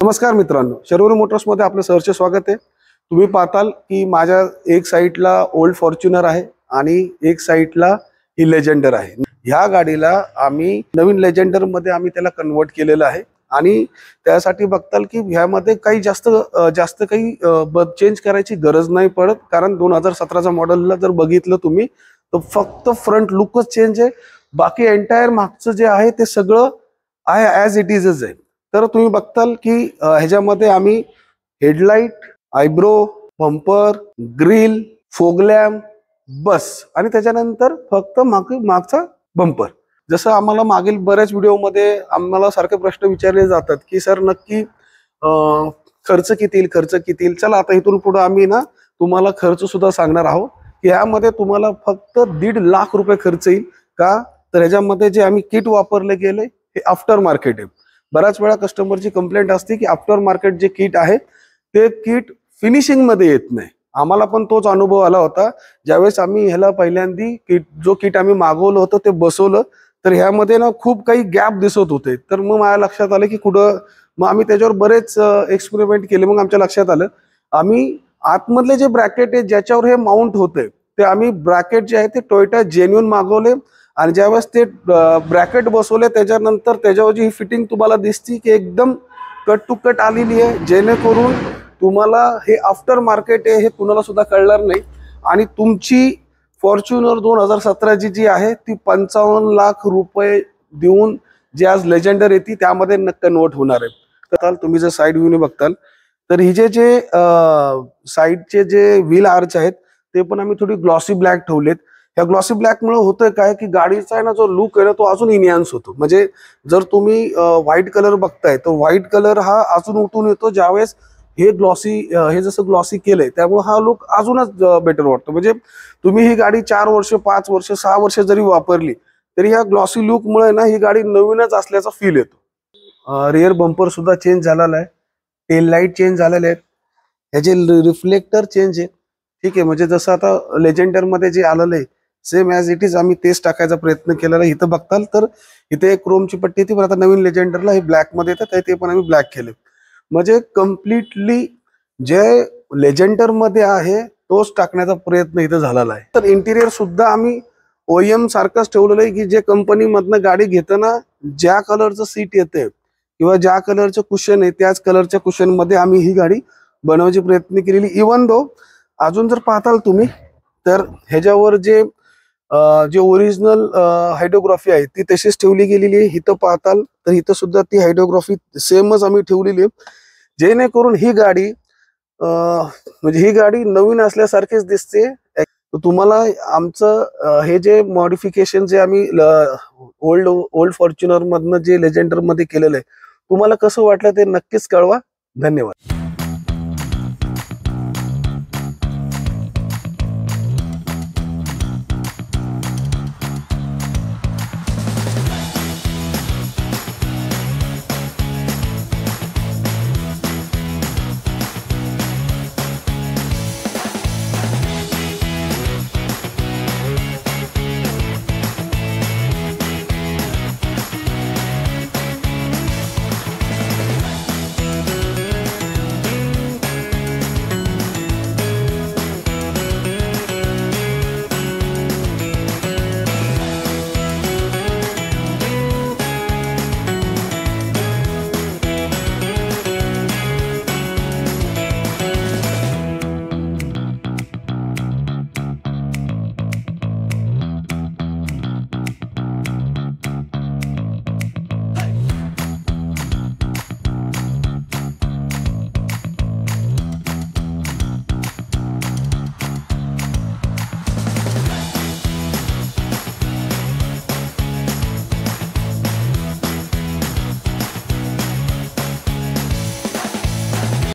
नमस्कार मित्रांनो, शर्वरी मोटर्समध्ये आपलं सहर्ष स्वागत आहे। तुम्ही पाहताल की माझ्या एक साइडला ओल्ड फॉर्च्युनर आहे आणि एक साइडला ही लेजेंडर आहे। ह्या गाडीला आम्ही नवीन लेजेंडर मध्ये आम्ही त्याला कन्वर्ट केलेलं आहे आणि त्यासाठी बघताल की ह्यामध्ये काही जास्त काही चेंज करायची गरज नाही पडत, कारण 2017चा मॉडेलला जर बघितलं तुम्ही तर फक्त फ्रंट लुकच चेंज आहे, बाकी एंटायर मागचं जे आहे ते सगळं आहे ॲज इट इजच आहे। तर तुम्ही बघताल की ह्याच्यामध्ये आम्ही headlight, eyebrow, bumper, grill, fog lamp बस आणि त्याच्यानंतर फक्त मागचा बंपर। जसं आम्हाला मागील बऱ्याच व्हिडिओमध्ये आम्हाला सारखे प्रश्न विचारले जातात की सर नक्की खर्च किती। चला आता इथून पुढे आम्ही ना तुम्हाला खर्च सुद्धा सांगणार आहोत की यामध्ये तुम्हाला फक्त 1.5 लाख रुपये खर्च येईल का, तर ह्याच्यामध्ये जे आम्ही किट वापरले गेले हे आफ्टर मार्केट आहे। बऱ्याच वेळा कस्टमरची कंप्लेंट असते की आफ्टर मार्केट जे किट आहे ते किट फिनिशिंग मध्ये येत नाही। आम्हाला पण तोच अनुभव आला होता ज्यावेळेस आम्ही ह्याला पहिल्यांदी जो किट आम्ही मागवलं होतं ते बसवलं, तर ह्यामध्ये ना खूप काही गॅप दिसत होते। तर मग माझ्या लक्षात आलं की कुठं, मग आम्ही त्याच्यावर बरेच एक्सपेरिमेंट केले। मग आमच्या लक्षात आलं आम्ही आतमधले जे ब्रॅकेट आहे ज्याच्यावर हे माउंट होते ते आम्ही ब्रॅकेट जे आहे ते टोयोटा जेन्युइन मागवले आणि ज्यावेळेस ते ब्रॅकेट बसवले त्याच्यानंतर त्याच्यावर जी फिटिंग तुम्हाला दिसती की एकदम कट टू कट आलेली आहे, जेणेकरून तुम्हाला हे आफ्टर मार्केट आहे हे कुणाला सुद्धा कळणार नाही आणि तुमची फॉर्च्युनर 2017ची जी आहे ती 55 लाख रुपये देऊन जी आज लेजेंडर येते त्यामध्ये कन्वर्ट होणार आहे। तर तुम्ही जर साइड व्ह्यूने बघताल तर ही जे साइडचे जे व्हील आर्च आहेत ते पण आम्ही थोडी ग्लॉसी ब्लॅक ठेवलेत। या ग्लॉसी ब्लॅक मुळे होतं काय की गाडीचा आहे ना जो लुक आहे ना तो अजून इन्हान्स होतो। म्हणजे जर तुम्ही व्हाईट कलर बघताय तर व्हाईट कलर हा अजून उठून येतो ज्यावेळेस हे जसं ग्लॉसी केलंय, त्यामुळे हा लुक अजूनच बेटर वाटतो। म्हणजे तुम्ही ही गाडी 4 वर्ष 5 वर्ष 6 वर्ष जरी वापरली तरी ह्या ग्लॉसी लुक मुळे ना ही गाडी नवीनच असल्याचा फील येतो। रिअर बंपर सुद्धा चेंज झालेला आहे, टेल लाईट चेंज झालेले आहेत, ह्याचे रिफ्लेक्टर चेंज आहे। ठीक आहे, म्हणजे जसं आता लेजेंडर मध्ये जे आलेलं आहे सेम ॲज इट इज आम्ही तेच टाकायचा प्रयत्न केलेला आहे। इथं बघताल तर इथे एक क्रोमची पट्टी होती, पण आता नवीन लेजेंडरला हे ब्लॅक मध्ये येतात ते पण आम्ही ब्लॅक केले। म्हणजे कम्प्लिटली जे लेजेंडर मध्ये आहे तोच टाकण्याचा प्रयत्न इथं झालेला आहे। तर इंटिरियर सुद्धा आम्ही ओएम सारखंच ठेवलेलं आहे की जे कंपनी मधनं गाडी घेताना ज्या कलरचं सीट येते किंवा ज्या कलरचं कुशन आहे त्याच कलरच्या कुशन मध्ये आम्ही ही गाडी बनवायची प्रयत्न केलेली। इवन दो अजून जर पाहताल तुम्ही तर ह्याच्यावर जे ओरिजिनल हायड्रोग्राफी आहे ती तशीच ठेवली गेलेली आहे। इथं पाहताल तर इथं सुद्धा ती हायड्रोग्राफी सेमच आम्ही ठेवलेली आहे, जेणेकरून ही गाडी म्हणजे ही गाडी नवीन असल्यासारखीच दिसते। तुम्हाला आमचं हे जे मॉडिफिकेशन जे आम्ही ओल्ड फॉर्च्युनर मधनं जे लेजेंडर मध्ये केलेलं आहे तुम्हाला कसं वाटलं ते नक्कीच कळवा। धन्यवाद।